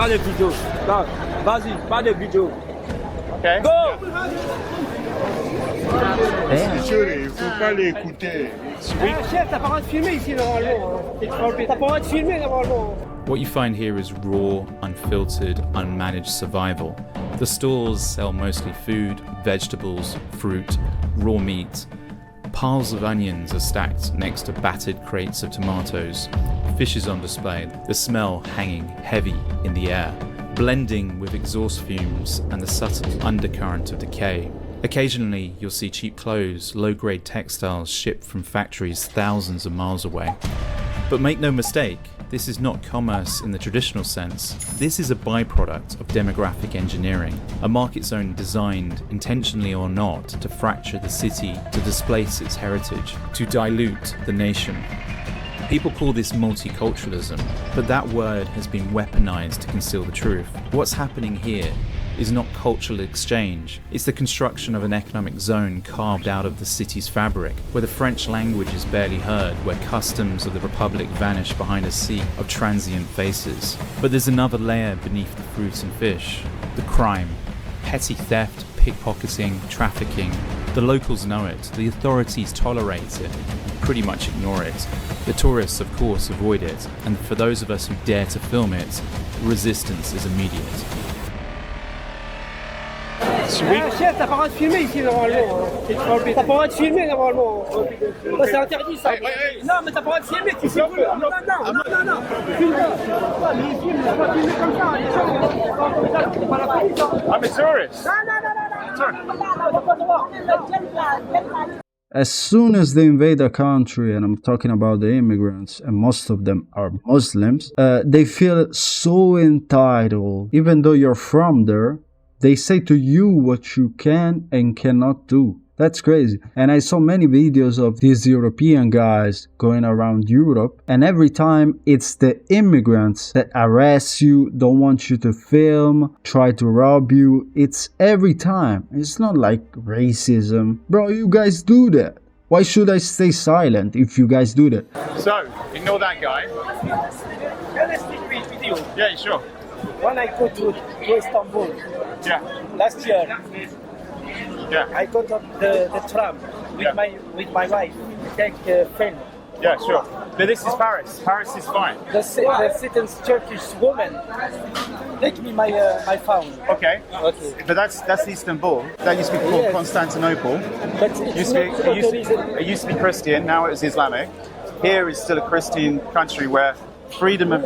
Pas de vidéo. Non, vas-y, pas de vidéo. Okay. Go! Il faut pas l'écouter. Chef, t'as pas le droit de filmer ici normalement. T'as pas le droit de filmer normalement. What you find here is raw, unfiltered, unmanaged survival. The stalls sell mostly food, vegetables, fruit, raw meat. Piles of onions are stacked next to battered crates of tomatoes. Fish is on display, the smell hanging heavy in the air, blending with exhaust fumes and the subtle undercurrent of decay. Occasionally, you'll see cheap clothes, low-grade textiles shipped from factories thousands of miles away. But make no mistake, this is not commerce in the traditional sense. This is a byproduct of demographic engineering, a market zone designed, intentionally or not, to fracture the city, to displace its heritage, to dilute the nation. People call this multiculturalism, but that word has been weaponized to conceal the truth. What's happening here is not cultural exchange, it's the construction of an economic zone carved out of the city's fabric, where the French language is barely heard, where customs of the Republic vanish behind a sea of transient faces. But there's another layer beneath the fruit and fish, the crime, petty theft, pickpocketing, trafficking. The locals know it, the authorities tolerate it, pretty much ignore it. The tourists, of course, avoid it, and for those of us who dare to film it, resistance is immediate. Chef, t'as pas le droit de filmer ici normalement. T'as pas le droit de filmer normalement. C'est interdit ça. Non, mais t'as pas le droit de filmer, tu filmes. Non. Filme pas. Mais il filme, pas filmer comme ça. C'est pas la police. I'm a tourist. Non. As soon as they invade a country, and I'm talking about the immigrants, and most of them are Muslims, they feel so entitled. Even though you're from there, they say to you what you can and cannot do. That's crazy. And I saw many videos of these European guys going around Europe, and every time it's the immigrants that arrest you, don't want you to film, try to rob you. It's every time. It's not like racism. Bro, you guys do that. Why should I stay silent if you guys do that? So, ignore that guy. Can I speak with you? Yeah, sure. When I go to Istanbul Yeah. last year, Yeah. I got on the tram with my wife. Take film. Yeah, sure. But this is Paris. Paris is fine. The certain Turkish woman take me my phone. Okay. Okay. But that's Istanbul. That used to be called Yes. Constantinople. But it's It used to be Christian. Now it's Islamic. Here is still a Christian country where freedom of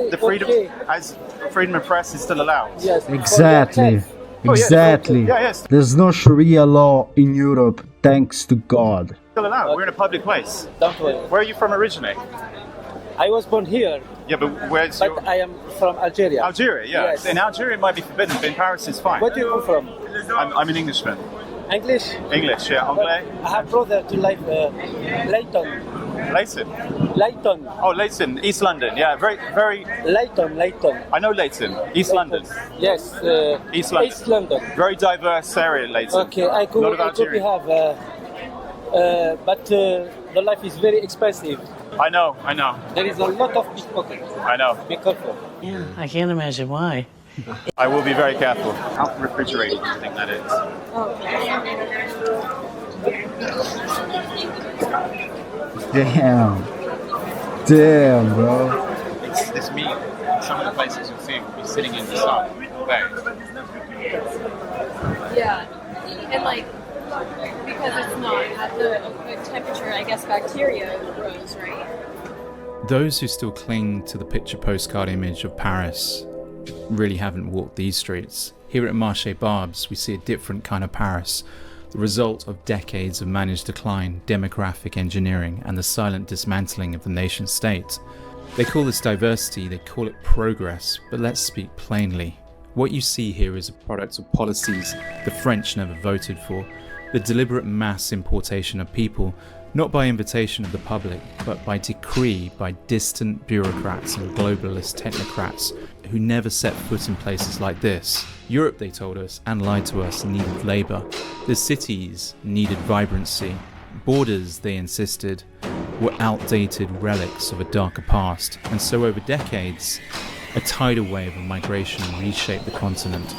press is still allowed. Yes. Exactly. Exactly. Yeah, yes. There's no Sharia law in Europe, thanks to God. Still allowed. We're in a public place. Don't worry. Where are you from originally? I was born here, Yeah, but where's but your... I am from Algeria. Algeria, yeah. Yes. In Algeria it might be forbidden, but in Paris it's fine. Where do you come from? I'm an Englishman. English? English, yeah. Anglais? I have brother to live Leighton. Leighton. Oh, Leighton, East London. Yeah, very. Leighton. I know Leighton, East London. Yes. East London. East London. Very diverse area, Leighton. Okay, I could have, but the life is very expensive. I know. There is a lot of pickpockets. I know. Be careful. Yeah, I can't imagine why. I will be very careful. How refrigerated do you think that is? Damn, bro. It's meat. Some of the places you'll see will be sitting in the sun all day. Yeah, and like because it's not at the good temperature, I guess bacteria grows, right? Those who still cling to the picture postcard image of Paris really haven't walked these streets. Here at Marché Barbes, we see a different kind of Paris, the result of decades of managed decline, demographic engineering, and the silent dismantling of the nation state. They call this diversity, they call it progress, but let's speak plainly. What you see here is a product of policies the French never voted for, the deliberate mass importation of people, not by invitation of the public, but by decree by distant bureaucrats and globalist technocrats who never set foot in places like this. Europe, they told us, and lied to us, needed labour. The cities needed vibrancy. Borders, they insisted, were outdated relics of a darker past. And so over decades, A tidal wave of migration reshaped the continent,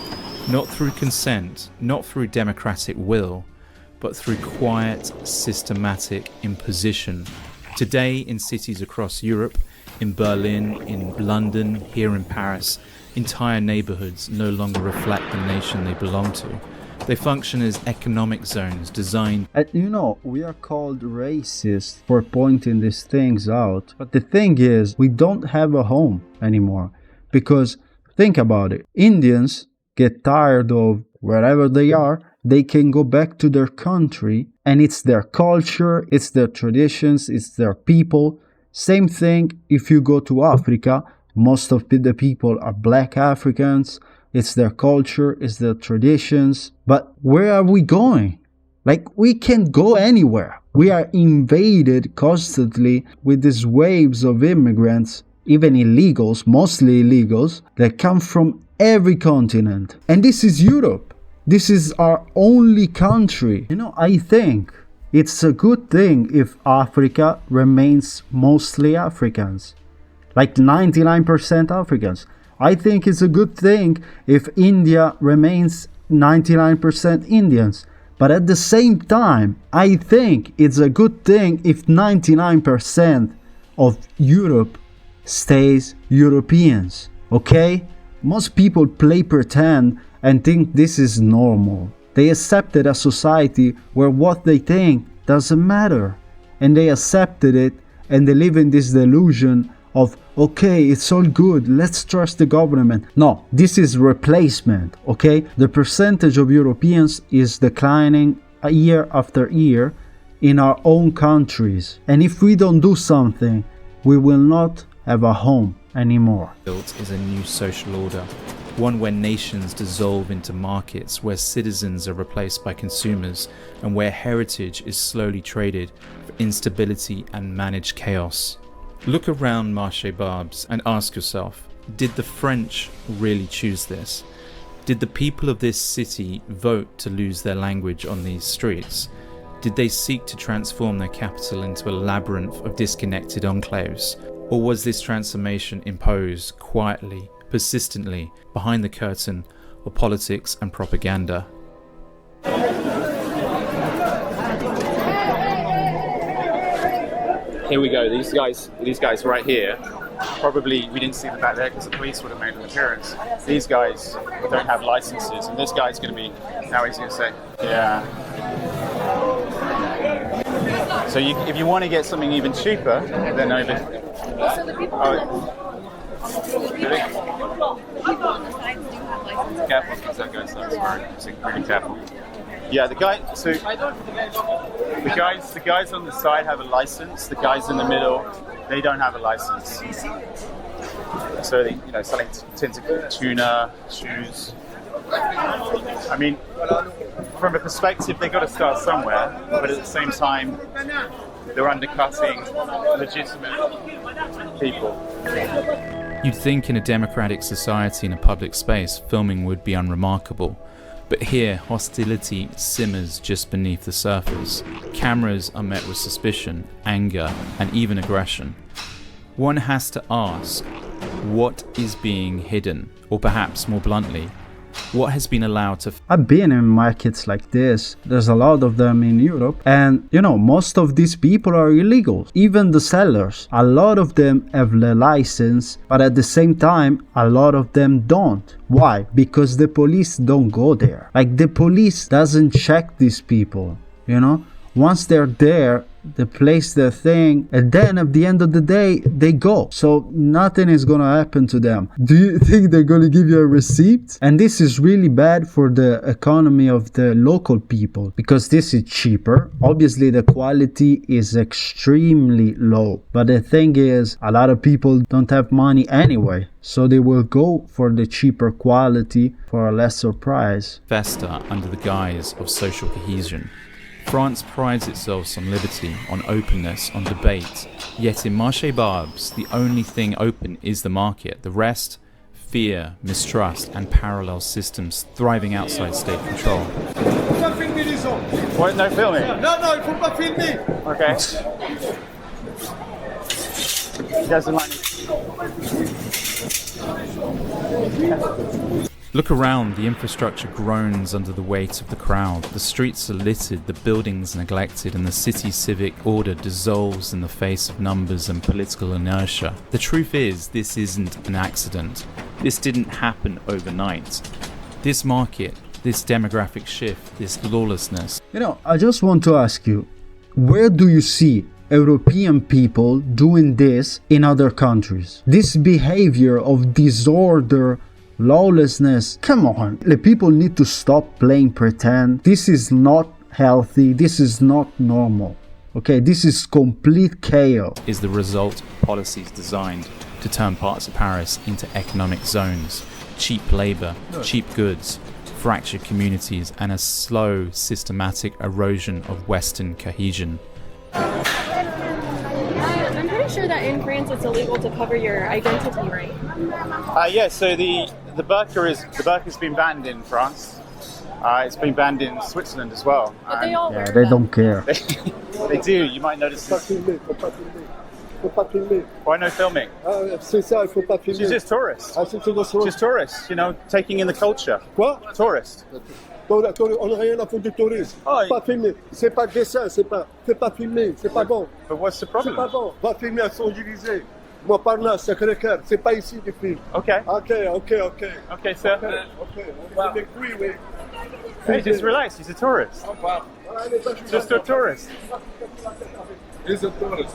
not through consent, not through democratic will, but through quiet, systematic imposition. Today, in cities across Europe, in Berlin, in London, here in Paris, entire neighborhoods no longer reflect the nation they belong to. They function as economic zones designed... And we are called racist for pointing these things out. But the thing is, we don't have a home anymore. Because, think about it, Indians get tired of wherever they are, they can go back to their country, and it's their culture, it's their traditions, it's their people. Same thing if you go to Africa, most of the people are black Africans, it's their culture, it's their traditions. But where are we going? Like, we can't go anywhere. We are invaded constantly with these waves of immigrants, even illegals, mostly illegals, that come from every continent. And this is Europe. This is our only country. I think it's a good thing if Africa remains mostly Africans, like 99% Africans. I think it's a good thing if India remains 99% Indians. But at the same time, I think it's a good thing if 99% of Europe stays Europeans, okay? Most people play pretend and think this is normal. They accepted a society where what they think doesn't matter. And they accepted it, and they live in this delusion of, okay, it's all good, let's trust the government. No, this is replacement, okay? The percentage of Europeans is declining year after year in our own countries. And if we don't do something, we will not have a home anymore. Built is a new social order, one where nations dissolve into markets, where citizens are replaced by consumers, and where heritage is slowly traded for instability and managed chaos. Look around Marché Barbes and ask yourself, did the French really choose this? Did the people of this city vote to lose their language on these streets? Did they seek to transform their capital into a labyrinth of disconnected enclaves? Or was this transformation imposed quietly, persistently, behind the curtain of politics and propaganda? Here we go, these guys right here, probably we didn't see them back there because the police would have made an appearance. These guys don't have licenses, and this guy's going to be, now he's going to say, yeah. So if you want to get something even cheaper, then over... So the people Really? people on the sides do have licenses. Careful, because that goes down. So really careful. Yeah, the guys on the side have a license. The guys in the middle, they don't have a license. So they, selling tins of tuna, shoes. I mean, from a perspective, they've got to start somewhere, but at the same time, they're undercutting legitimate people. You'd think in a democratic society in a public space, filming would be unremarkable. But here, hostility simmers just beneath the surface. Cameras are met with suspicion, anger, and even aggression. One has to ask, what is being hidden? Or perhaps more bluntly, what has been allowed to... I've been in markets like this. There's a lot of them in Europe. And, most of these people are illegal. Even the sellers. A lot of them have the license, but at the same time, a lot of them don't. Why? Because the police don't go there. Like, the police doesn't check these people, Once they're there, they place their thing, and then at the end of the day, they go. So nothing is gonna happen to them. Do you think they're gonna give you a receipt? And this is really bad for the economy of the local people, because this is cheaper. Obviously, the quality is extremely low. But the thing is, a lot of people don't have money anyway, so they will go for the cheaper quality for a lesser price. Fester under the guise of social cohesion. France prides itself on liberty, on openness, on debate. Yet in Marché Barbes, the only thing open is the market. The rest, fear, mistrust, and parallel systems thriving outside state control. What? No filming? Non, il faut pas filmer. Okay. He doesn't like me. Look around, the infrastructure groans under the weight of the crowd. The streets are littered, the buildings neglected, and the city's civic order dissolves in the face of numbers and political inertia. The truth is, this isn't an accident. This didn't happen overnight. This market, this demographic shift, this lawlessness. You know, I just want to ask you, where do you see European people doing this in other countries? This behavior of disorder, lawlessness, come on. The people need to stop playing pretend. This is not healthy. This is not normal. Okay, this is complete chaos. Is the result of policies designed to turn parts of Paris into economic zones, cheap labor, cheap goods, fractured communities, and a slow, systematic erosion of Western cohesion. I'm pretty sure that in France it's illegal to cover your identity, right? Yeah, so the burqa's been banned in France. It's been banned in Switzerland as well. But they all wear They them. don't care. They do. You might notice this. Faut pas filmer. Why no filming? Ah, c'est ça, il faut pas filmer. She's just tourist. Ah, c'est tout. She's tourist. You know, taking in the culture. Quoi? Tourist. On n'a rien à foutre du tourisme. Oh, Pas filmer. C'est pas dessin, c'est pas filmer, c'est pas bon. But what's the C'est problem? pas bon. Va filmer à Champs-Élysées. Moi par là, Sacré-Cœur. C'est pas ici du film. Okay. Ok. Okay, sir. Oui. Hey, just relax. He's a tourist. Just a tourist. He's a tourist.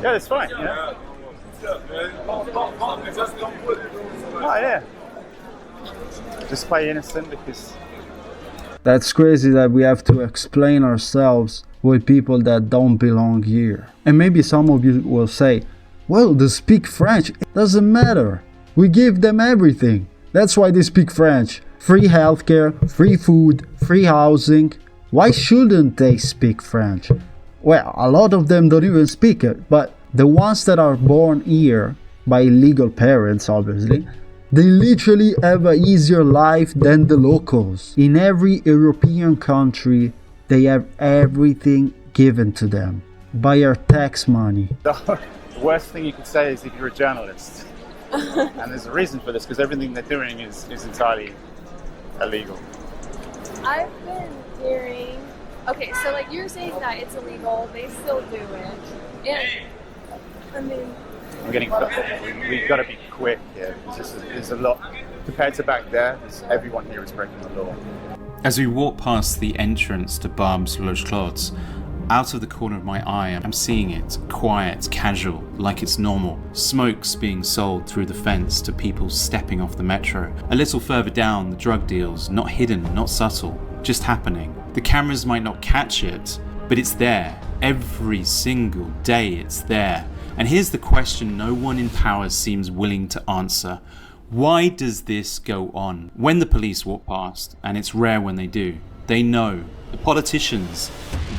Yeah, that's fine. Yeah. Oh, yeah. Just play innocent because. That's crazy that we have to explain ourselves with people that don't belong here. And maybe some of you will say, well, they speak French. It doesn't matter. We give them everything. That's why they speak French. Free healthcare, free food, free housing. Why shouldn't they speak French? Well, a lot of them don't even speak it, but the ones that are born here by illegal parents, obviously, they literally have an easier life than the locals. In every European country, they have everything given to them by our tax money. The worst thing you could say is if you're a journalist. And there's a reason for this because everything they're doing is entirely illegal. I've been hearing. Okay, so like you're saying that it's illegal, they still do it. And I mean, We've got to be quick here. There's a lot compared to back there. Everyone here is breaking the law. As we walk past the entrance to Barb's Loge Clods, out of the corner of my eye, I'm seeing it, quiet, casual, like it's normal. Smoke's being sold through the fence to people stepping off the metro. A little further down, the drug deals, not hidden, not subtle, just happening. The cameras might not catch it, but it's there. Every single day it's there. And here's the question no one in power seems willing to answer. Why does this go on? When the police walk past, and it's rare when they do, they know. The politicians,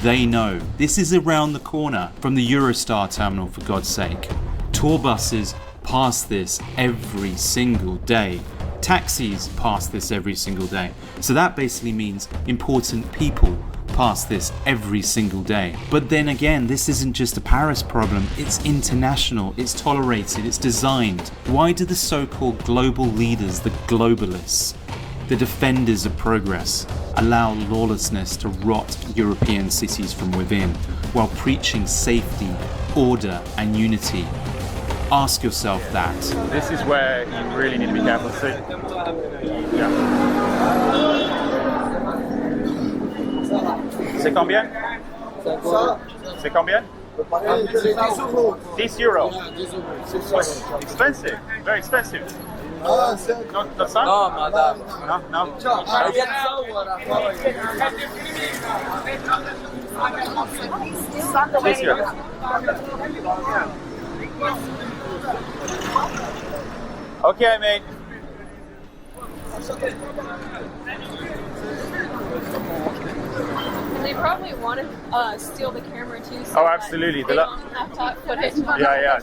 they know. This is around the corner from the Eurostar terminal, for God's sake. Tour buses pass this every single day. Taxis pass this every single day. So that basically means important people pass this every single day. But then again, this isn't just a Paris problem, it's international, it's tolerated, it's designed. Why do the so-called global leaders, the globalists, the defenders of progress, allow lawlessness to rot European cities from within while preaching safety, order and unity? Ask yourself that. This is where you really need to be careful. So, yeah. C'est combien? C'est combien? 10 euros. Expensive, very expensive. Not ça? Non, madame. No. This year. Okay, mate. they probably want to steal the camera too. So Oh, that absolutely. They don't have top footage. Yeah.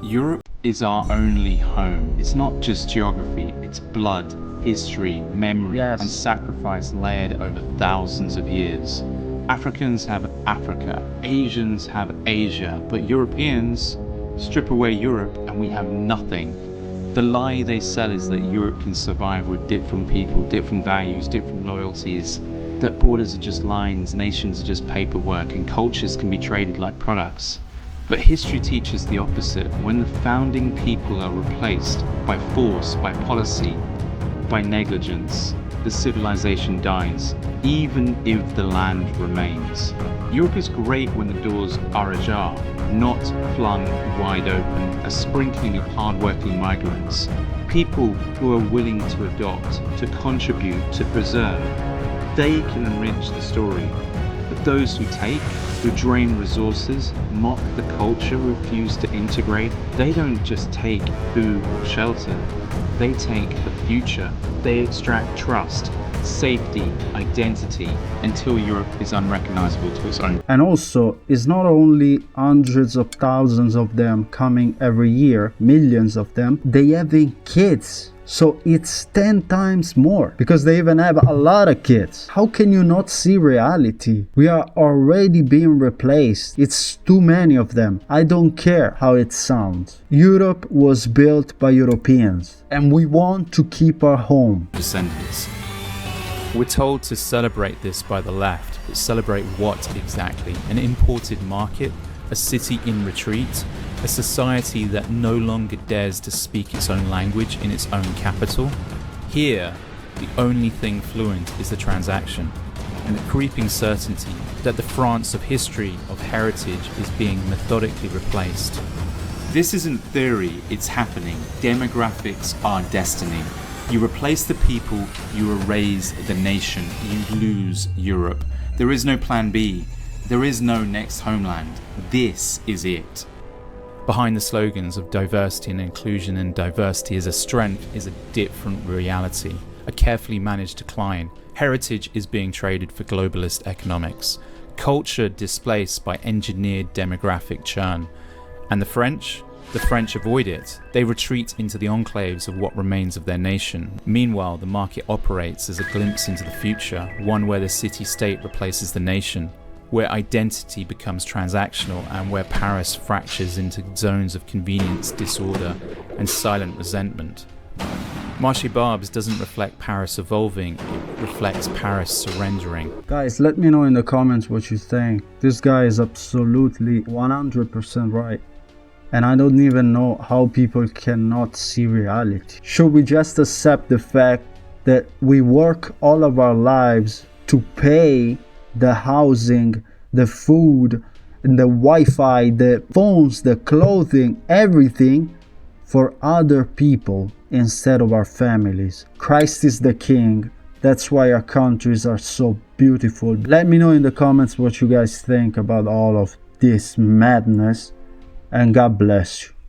Europe is our only home. It's not just geography, it's blood, history, memory, and sacrifice layered over thousands of years. Africans have Africa, Asians have Asia, but Europeans Strip away Europe and we have nothing. The lie they sell is that Europe can survive with different people, different values, different loyalties, that borders are just lines, nations are just paperwork, and cultures can be traded like products. But history teaches the opposite. When the founding people are replaced by force, by policy, by negligence, the civilization dies, even if the land remains. Europe is great when the doors are ajar, not flung wide open, a sprinkling of hard-working migrants, people who are willing to adopt, to contribute, to preserve. They can enrich the story. But those who take, who drain resources, mock the culture, refuse to integrate, they don't just take food or shelter, they take the future. They extract trust, safety, identity, until Europe is unrecognizable to its own. And also, it's not only hundreds of thousands of them coming every year, millions of them, they having kids. So it's 10 times more, because they even have a lot of kids. How can you not see reality? We are already being replaced. It's too many of them. I don't care how it sounds. Europe was built by Europeans, and we want to keep our home. Descendants. We're told to celebrate this by the left, but celebrate what exactly? An imported market? A city in retreat? A society that no longer dares to speak its own language in its own capital? Here, the only thing fluent is the transaction, and the creeping certainty that the France of history, of heritage, is being methodically replaced. This isn't theory, it's happening. Demographics are destiny. You replace the people, you erase the nation, you lose Europe. There is no plan B. There is no next homeland. This is it. Behind the slogans of diversity and inclusion and diversity as a strength is a different reality, a carefully managed decline. Heritage is being traded for globalist economics. Culture displaced by engineered demographic churn. And the French avoid it. They retreat into the enclaves of what remains of their nation. Meanwhile, the market operates as a glimpse into the future, one where the city-state replaces the nation, where identity becomes transactional, and where Paris fractures into zones of convenience, disorder, and silent resentment. Marché Barbes doesn't reflect Paris evolving, it reflects Paris surrendering. Guys, let me know in the comments what you think. This guy is absolutely 100% right. And I don't even know how people cannot see reality. Should we just accept the fact that we work all of our lives to pay the housing, the food, and the Wi-Fi, the phones, the clothing, everything for other people instead of our families? Christ is the King. That's why our countries are so beautiful. Let me know in the comments what you guys think about all of this madness, and God bless you.